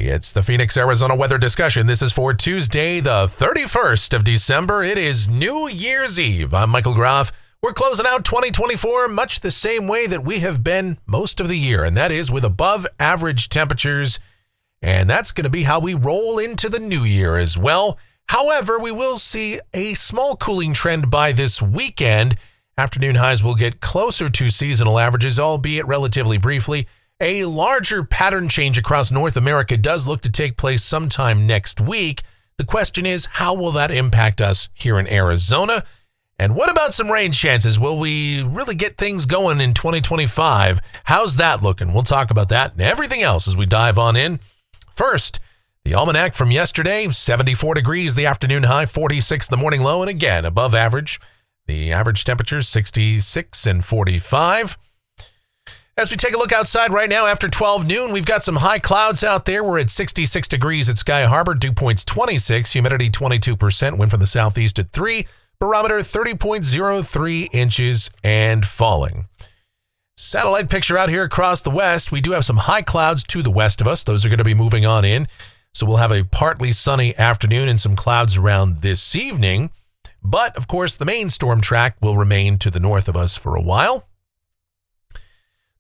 It's the Phoenix, Arizona weather discussion. This is for Tuesday, the 31st of December. It is New Year's Eve. I'm Michael Groff. We're closing out 2024 much the same way that we have been most of the year, and that is with above average temperatures. And that's going to be how we roll into the new year as well. However, we will see a small cooling trend by this weekend. Afternoon highs will get closer to seasonal averages, albeit relatively briefly. A larger pattern change across North America does look to take place sometime next week. The question is, how will that impact us here in Arizona? And what about some rain chances? Will we really get things going in 2025? How's that looking? We'll talk about that and everything else as we dive on in. First, the almanac from yesterday, 74 degrees the afternoon high, 46 the morning low, and again, above average. The average temperature, 66 and 45. As we take a look outside right now after 12 noon, we've got some high clouds out there. We're at 66 degrees at Sky Harbor, dew point's 26, humidity 22%, wind from the southeast at 3, barometer 30.03 inches and falling. Satellite picture out here across the west. We do have some high clouds to the west of us. Those are going to be moving on in. So we'll have a partly sunny afternoon and some clouds around this evening. But, of course, the main storm track will remain to the north of us for a while.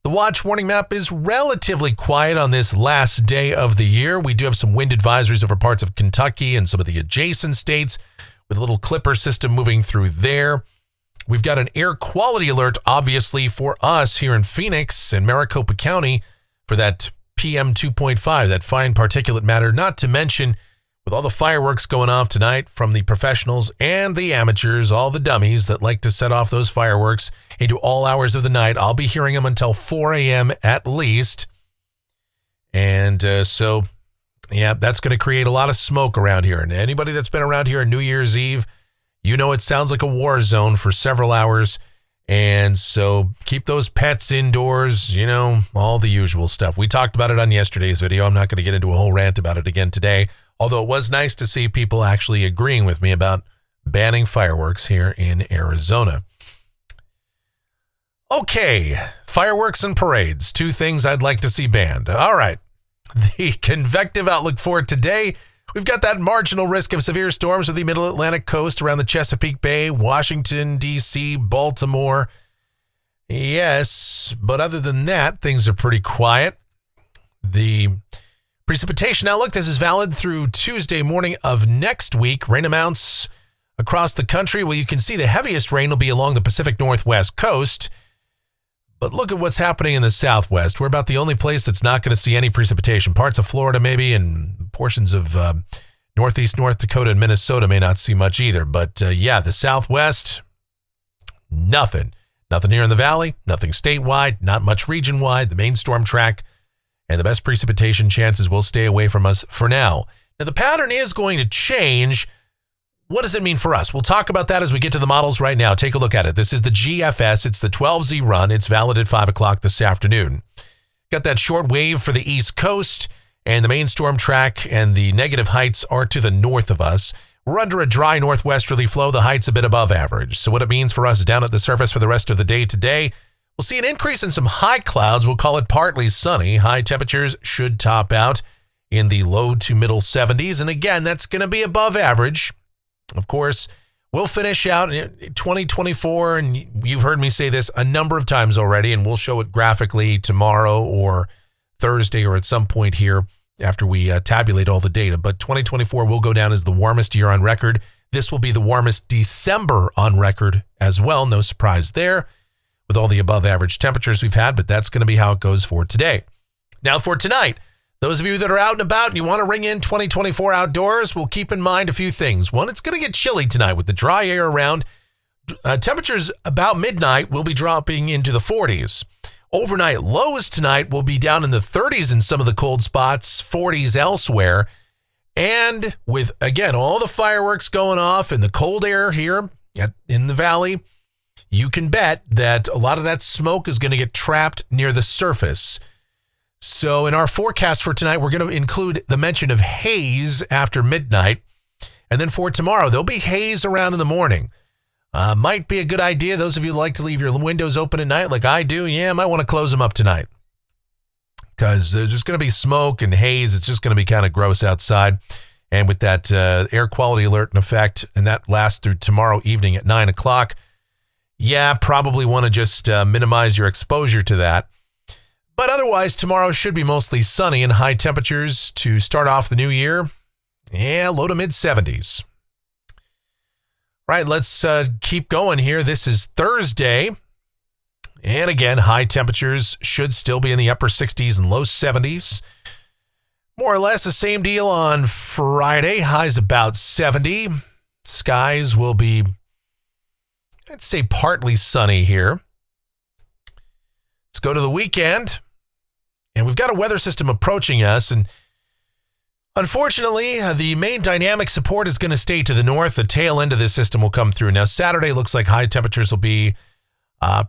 The watch warning map is relatively quiet on this last day of the year. We do have some wind advisories over parts of Kentucky and some of the adjacent states with a little clipper system moving through there. We've got an air quality alert, obviously, for us here in Phoenix and Maricopa County for that PM 2.5, that fine particulate matter, not to mention with all the fireworks going off tonight from the professionals and the amateurs, all the dummies that like to set off those fireworks into all hours of the night. I'll be hearing them until 4 a.m. at least. And so, yeah, that's going to create a lot of smoke around here. And anybody that's been around here on New Year's Eve, you know it sounds like a war zone for several hours. And so keep those pets indoors, you know, all the usual stuff. We talked about it on yesterday's video. I'm not going to get into a whole rant about it again today. Although it was nice to see people actually agreeing with me about banning fireworks here in Arizona. Okay, fireworks and parades, two things I'd like to see banned. All right, the convective outlook for today. We've got that marginal risk of severe storms with the middle Atlantic coast around the Chesapeake Bay, Washington, D.C., Baltimore. Yes, but other than that, things are pretty quiet. The precipitation outlook, this is valid through Tuesday morning of next week. Rain amounts across the country. Well, you can see the heaviest rain will be along the Pacific Northwest coast. But look at what's happening in the Southwest. We're about the only place that's not going to see any precipitation. Parts of Florida maybe, and portions of Northeast North Dakota and Minnesota may not see much either. But yeah, the Southwest, nothing. Nothing here in the valley, nothing statewide, not much region-wide. The main storm track and the best precipitation chances will stay away from us for now. Now, the pattern is going to change. What does it mean for us? We'll talk about that as we get to the models right now. Take a look at it. This is the GFS. It's the 12Z run. It's valid at 5 o'clock this afternoon. Got that short wave for the East Coast, and the main storm track and the negative heights are to the north of us. We're under a dry northwesterly flow. The height's a bit above average. So what it means for us down at the surface for the rest of the day today, we'll see an increase in some high clouds. We'll call it partly sunny. High temperatures should top out in the low to middle 70s. And again, that's going to be above average. Of course, we'll finish out 2024, and you've heard me say this a number of times already, and we'll show it graphically tomorrow or Thursday or at some point here after we tabulate all the data. But 2024 will go down as the warmest year on record. This will be the warmest December on record as well. No surprise there with all the above average temperatures we've had, but that's going to be how it goes for today. Now for tonight, those of you that are out and about and you want to ring in 2024 outdoors, will keep in mind a few things. One, it's going to get chilly tonight with the dry air around. Temperatures about midnight will be dropping into the 40s. Overnight lows tonight will be down in the 30s in some of the cold spots, 40s elsewhere. And with, again, all the fireworks going off and the cold air here in the valley, you can bet that a lot of that smoke is going to get trapped near the surface. So in our forecast for tonight, we're going to include the mention of haze after midnight. And then for tomorrow, there'll be haze around in the morning. Might be a good idea. Those of you who like to leave your windows open at night like I do, yeah, might want to close them up tonight. because there's just going to be smoke and haze. It's just going to be kind of gross outside. And with that air quality alert in effect, and that lasts through tomorrow evening at 9 o'clock, yeah, probably want to just minimize your exposure to that. But otherwise, tomorrow should be mostly sunny and high temperatures to start off the new year. Yeah, low to mid 70s. Right, let's keep going here. This is Thursday. And again, high temperatures should still be in the upper 60s and low 70s. More or less the same deal on Friday. Highs about 70. Skies will be, I'd say, partly sunny here. Let's go to the weekend. And we've got a weather system approaching us. And unfortunately, the main dynamic support is going to stay to the north. The tail end of this system will come through. Now, Saturday looks like high temperatures will be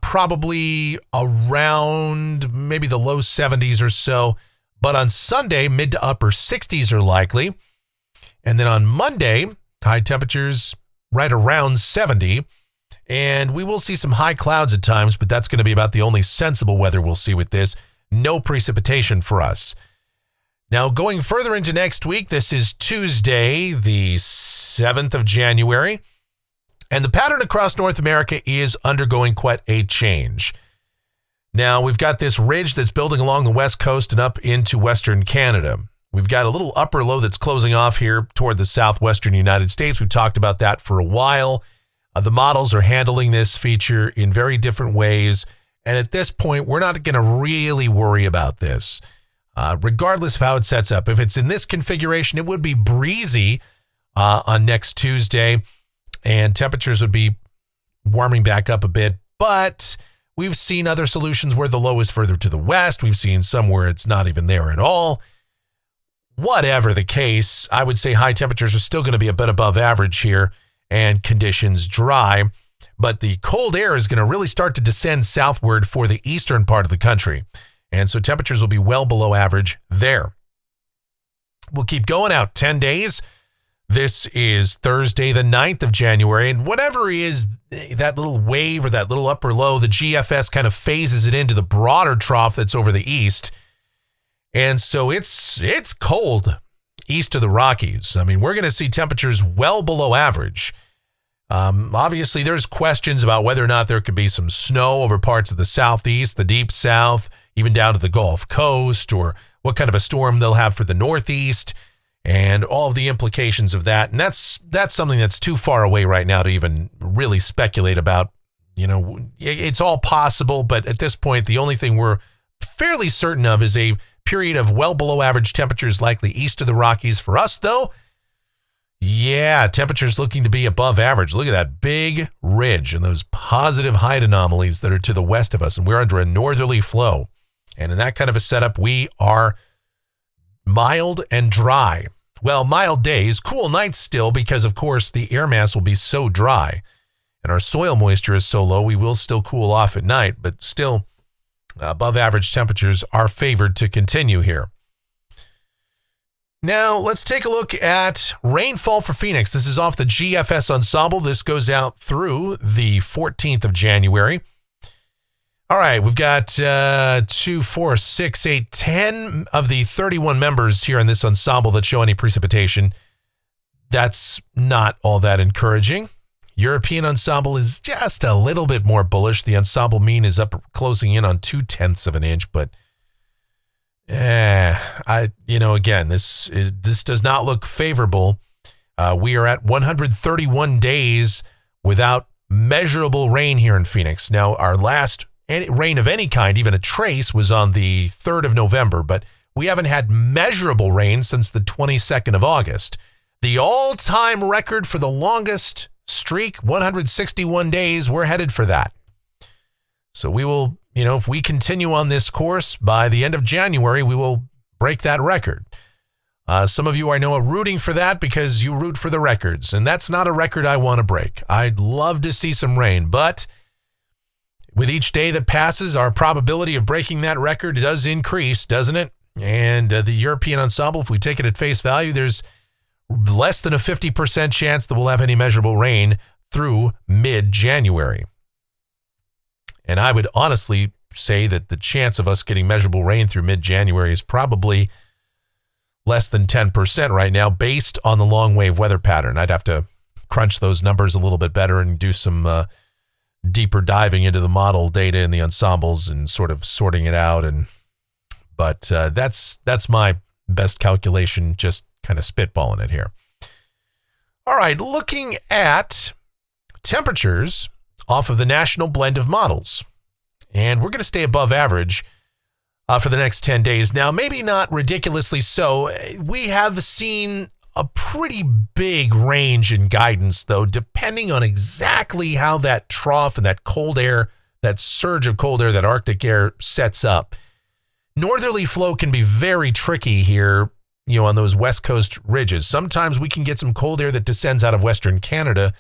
probably around maybe the low 70s or so. But on Sunday, mid to upper 60s are likely. And then on Monday, high temperatures right around 70. And we will see some high clouds at times, but that's going to be about the only sensible weather we'll see with this. No precipitation for us. Now, going further into next week, this is Tuesday, the 7th of January. And the pattern across North America is undergoing quite a change. Now, we've got this ridge that's building along the west coast and up into western Canada. We've got a little upper low that's closing off here toward the southwestern United States. We've talked about that for a while. The models are handling this feature in very different ways. And at this point, we're not going to really worry about this. Regardless of how it sets up. If it's in this configuration, it would be breezy on next Tuesday. And temperatures would be warming back up a bit. But we've seen other solutions where the low is further to the west. We've seen some where it's not even there at all. Whatever the case, I would say high temperatures are still going to be a bit above average here and conditions dry. But the cold air is going to really start to descend southward for the eastern part of the country. And so temperatures will be well below average there. We'll keep going out 10 days. This is Thursday, the 9th of January, and whatever is that little wave or that little upper low, the GFS kind of phases it into the broader trough that's over the east. And so it's cold east of the Rockies. I mean, we're going to see temperatures well below average. Obviously, there's questions about whether or not there could be some snow over parts of the southeast, the deep south, even down to the Gulf Coast, or what kind of a storm they'll have for the northeast. And all of the implications of that. And that's something that's too far away right now to even really speculate about. You know, it's all possible, but at this point, the only thing we're fairly certain of is a period of well below average temperatures likely east of the Rockies. For us, though, yeah, temperatures looking to be above average. Look at that big ridge and those positive height anomalies that are to the west of us. And we're under a northerly flow. And in that kind of a setup, we are mild and dry. Well, mild days, cool nights still, because of course the air mass will be so dry and our soil moisture is so low, we will still cool off at night, but still above average temperatures are favored to continue here. Now, let's take a look at rainfall for Phoenix. This is off the GFS ensemble. This goes out through the 14th of January. All right, we've got 2, 4, 6, 8, 10 of the 31 members here in this ensemble that show any precipitation. That's not all that encouraging. European ensemble is just a little bit more bullish. The ensemble mean is up closing in on 0.2 of an inch, but again, this does not look favorable. We are at 131 days without measurable rain here in Phoenix. Now, our last rain of any kind, even a trace, was on the 3rd of November, but we haven't had measurable rain since the 22nd of August. The all-time record for the longest streak, 161 days, we're headed for that. So we will, if we continue on this course, by the end of January, we will break that record. Some of you I know are rooting for that because you root for the records, and that's not a record I want to break. I'd love to see some rain, but with each day that passes, our probability of breaking that record does increase, doesn't it? And the European ensemble, if we take it at face value, there's less than a 50% chance that we'll have any measurable rain through mid-January. And I would honestly say that the chance of us getting measurable rain through mid-January is probably less than 10% right now based on the long wave weather pattern. I'd have to crunch those numbers a little bit better and do some deeper diving into the model data and the ensembles and sort of sorting it out. But that's my best calculation, just kind of spitballing it here. All right, looking at temperatures off of the national blend of models. And we're going to stay above average for the next 10 days. Now, maybe not ridiculously so. We have seen a pretty big range in guidance, though, depending on exactly how that trough and that cold air, that surge of cold air, that Arctic air sets up. Northerly flow can be very tricky here, on those West Coast ridges. Sometimes we can get some cold air that descends out of Western Canada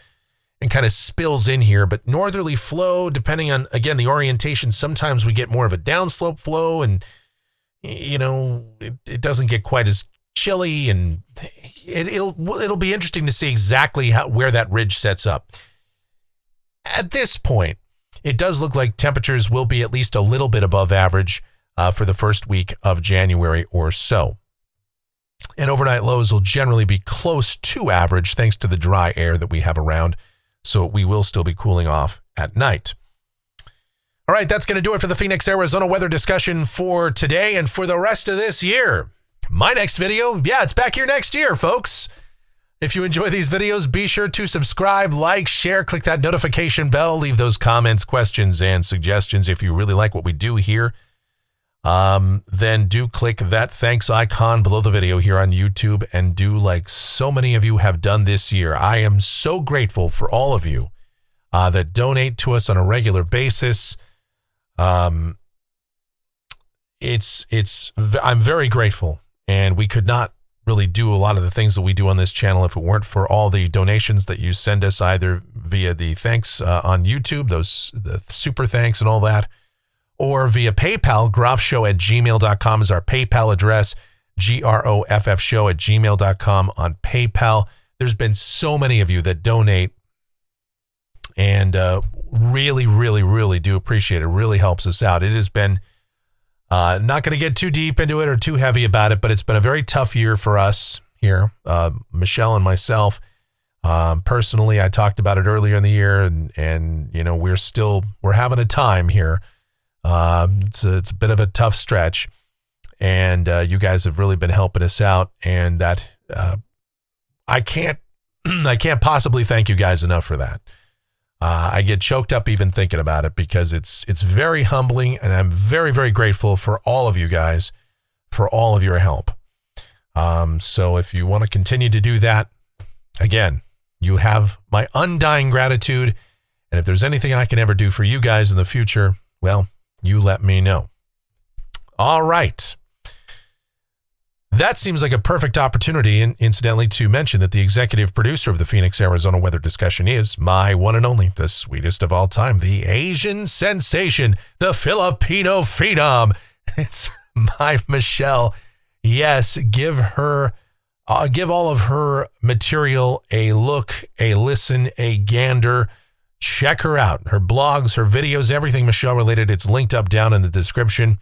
and kind of spills in here, but northerly flow, depending on, again, the orientation, sometimes we get more of a downslope flow and, it doesn't get quite as chilly, and it'll be interesting to see exactly where that ridge sets up. At this point, it does look like temperatures will be at least a little bit above average for the first week of January or so. And overnight lows will generally be close to average thanks to the dry air that we have around. So we will still be cooling off at night. All right, that's going to do it for the Phoenix, Arizona weather discussion for today and for the rest of this year. My next video, it's back here next year, folks. If you enjoy these videos, be sure to subscribe, like, share, click that notification bell, leave those comments, questions, and suggestions. If you really like what we do here, then do click that thanks icon below the video here on YouTube, and do like so many of you have done this year. I am so grateful for all of you that donate to us on a regular basis. I'm very grateful, and we could not really do a lot of the things that we do on this channel if it weren't for all the donations that you send us, either via the thanks on YouTube, the super thanks and all that, or via PayPal. groffshow@gmail.com is our PayPal address, groffshow@gmail.com on PayPal. There's been so many of you that donate, and really, really, really do appreciate it. It really helps us out. It has been, not going to get too deep into it or too heavy about it, but it's been a very tough year for us here, Michelle and myself. Personally, I talked about it earlier in the year, and we're having a time here. It's a bit of a tough stretch, and you guys have really been helping us out, and that I can't possibly thank you guys enough for that. I get choked up even thinking about it, because it's very humbling, and I'm very, very grateful for all of you guys for all of your help. So if you want to continue to do that, again, you have my undying gratitude, and if there's anything I can ever do for you guys in the future, well, you let me know. All right. That seems like a perfect opportunity, incidentally, to mention that the executive producer of the Phoenix, Arizona weather discussion is my one and only, the sweetest of all time, the Asian sensation, the Filipino phenom. It's my Michelle. Yes, give all of her material a look, a listen, a gander. Check her out. Her blogs, her videos, everything Michelle related. It's linked up down in the description,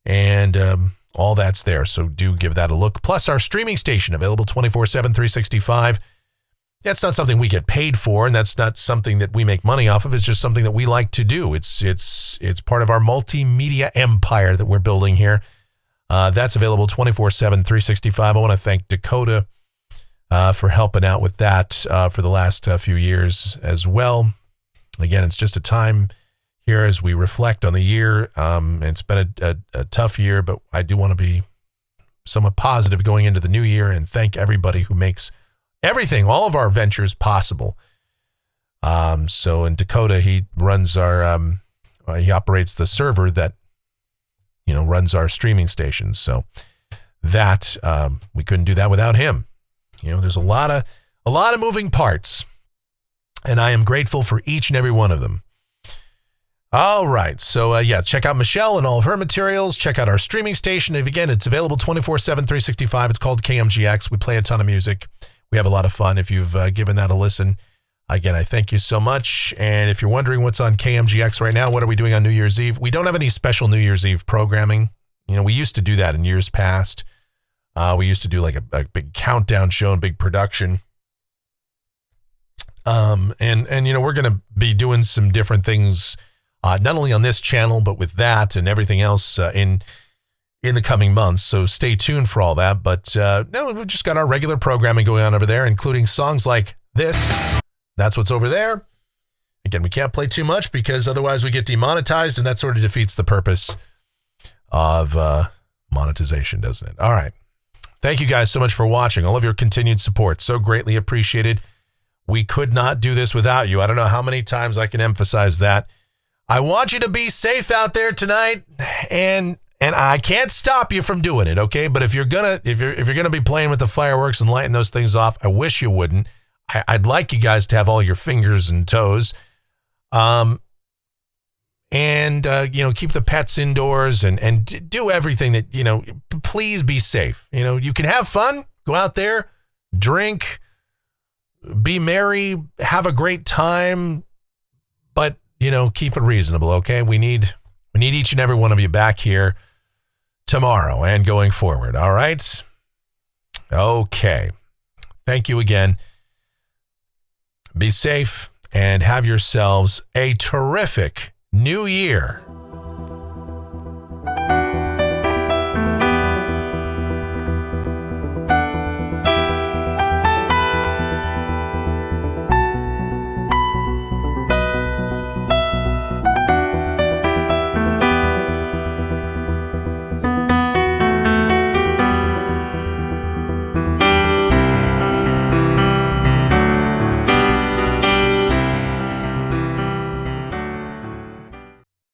and all that's there. So do give that a look. Plus our streaming station, available 24/7, 365. That's not something we get paid for, and that's not something that we make money off of. It's just something that we like to do. It's part of our multimedia empire that we're building here. That's available 24/7, 365. I want to thank Dakota for helping out with that for the last few years as well. Again, it's just a time here as we reflect on the year. It's been a tough year, but I do want to be somewhat positive going into the new year and thank everybody who makes everything, all of our ventures possible. So in Dakota, he runs he operates the server that, runs our streaming stations. So that, we couldn't do that without him. There's a lot of moving parts, and I am grateful for each and every one of them. All right. So, check out Michelle and all of her materials. Check out our streaming station. And again, it's available 24/7, 365. It's called KMGX. We play a ton of music. We have a lot of fun. If you've given that a listen, Again, I thank you so much. And if you're wondering what's on KMGX right now, what are we doing on New Year's Eve? We don't have any special New Year's Eve programming. We used to do that in years past. We used to do like a big countdown show and big production. And we're going to be doing some different things, not only on this channel, but with that and everything else in the coming months. So stay tuned for all that. But no, we've just got our regular programming going on over there, including songs like this. That's what's over there. Again, we can't play too much because otherwise we get demonetized, and that sort of defeats the purpose of monetization, doesn't it? All right. Thank you guys so much for watching. All of your continued support. So greatly appreciated. We could not do this without you. I don't know how many times I can emphasize that. I want you to be safe out there tonight, and I can't stop you from doing it, okay? But if you're gonna be playing with the fireworks and lighting those things off, I wish you wouldn't. I'd like you guys to have all your fingers and toes. Keep the pets indoors and do everything that, please be safe. You can have fun, go out there, drink, be merry, have a great time, but, keep it reasonable, okay? We need each and every one of you back here tomorrow and going forward, all right? Okay. Thank you again. Be safe and have yourselves a terrific new year.